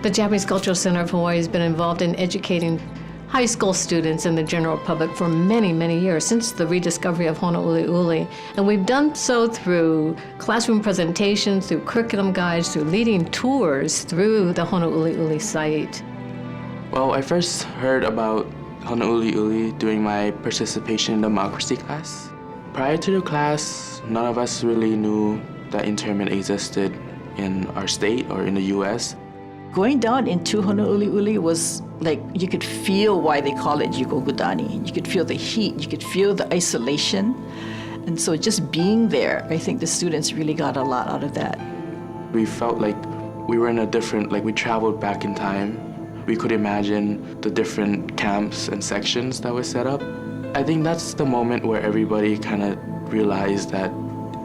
The Japanese Cultural Center of Hawaii has been involved in educating high school students and the general public for many, many years, since the rediscovery of Honouliuli. And we've done so through classroom presentations, through curriculum guides, through leading tours through the Honouliuli site. Well, I first heard about Honouliuli during my participation in democracy class. Prior to the class, none of us really knew that internment existed in our state or in the U.S. Going down into Honouliuli was like, you could feel why they call it Yukogudani. You could feel the heat, you could feel the isolation. And so just being there, I think the students really got a lot out of that. We felt like we were in a different, like we traveled back in time. We could imagine the different camps and sections that were set up. I think that's the moment where everybody kind of realized that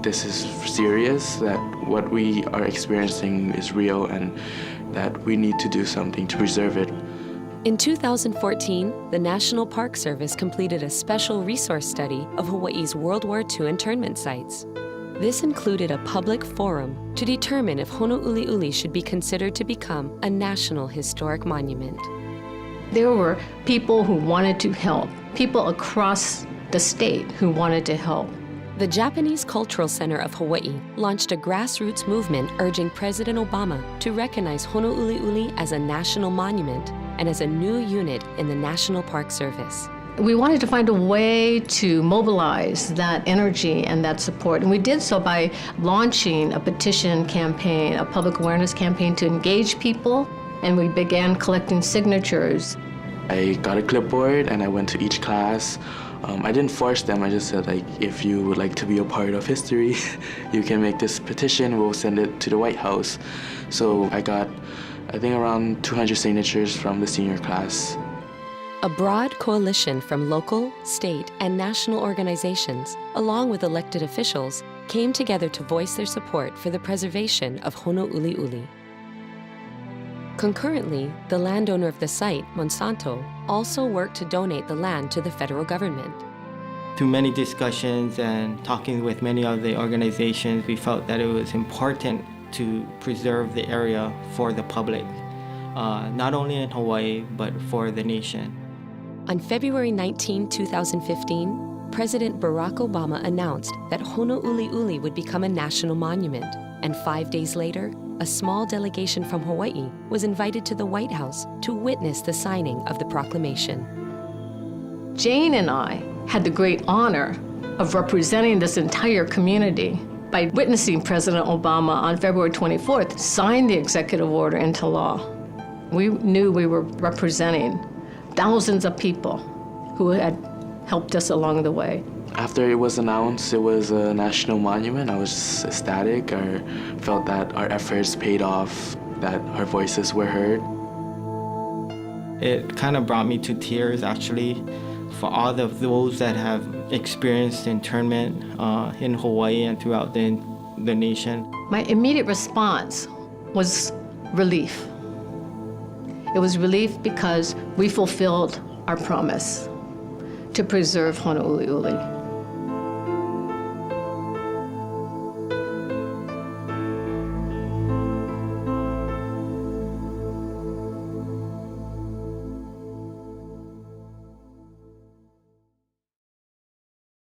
this is serious, that what we are experiencing is real, and that we need to do something to preserve it. In 2014, the National Park Service completed a special resource study of Hawaii's World War II internment sites. This included a public forum to determine if Honouliuli should be considered to become a national historic monument. There were people who wanted to help, people across the state who wanted to help. The Japanese Cultural Center of Hawaii launched a grassroots movement urging President Obama to recognize Honouliuli as a national monument and as a new unit in the National Park Service. We wanted to find a way to mobilize that energy and that support, and we did so by launching a petition campaign, a public awareness campaign to engage people, and we began collecting signatures. I got a clipboard and I went to each class. I didn't force them, I just said, like, if you would like to be a part of history, you can make this petition, we'll send it to the White House. So I got, I think, around 200 signatures from the senior class. A broad coalition from local, state, and national organizations, along with elected officials, came together to voice their support for the preservation of Honouliuli. Concurrently, the landowner of the site, Monsanto, also worked to donate the land to the federal government. Through many discussions and talking with many of the organizations, we felt that it was important to preserve the area for the public, not only in Hawaii, but for the nation. On February 19, 2015, President Barack Obama announced that Honouliuli would become a national monument, and 5 days later, a small delegation from Hawaii was invited to the White House to witness the signing of the proclamation. Jane and I had the great honor of representing this entire community by witnessing President Obama on February 24th sign the executive order into law. We knew we were representing thousands of people who had helped us along the way. After it was announced it was a national monument, I was ecstatic. I felt that our efforts paid off, that our voices were heard. It kind of brought me to tears, actually, for all of those that have experienced internment in Hawaii and throughout the nation. My immediate response was relief. It was relief because we fulfilled our promise to preserve Honouliuli.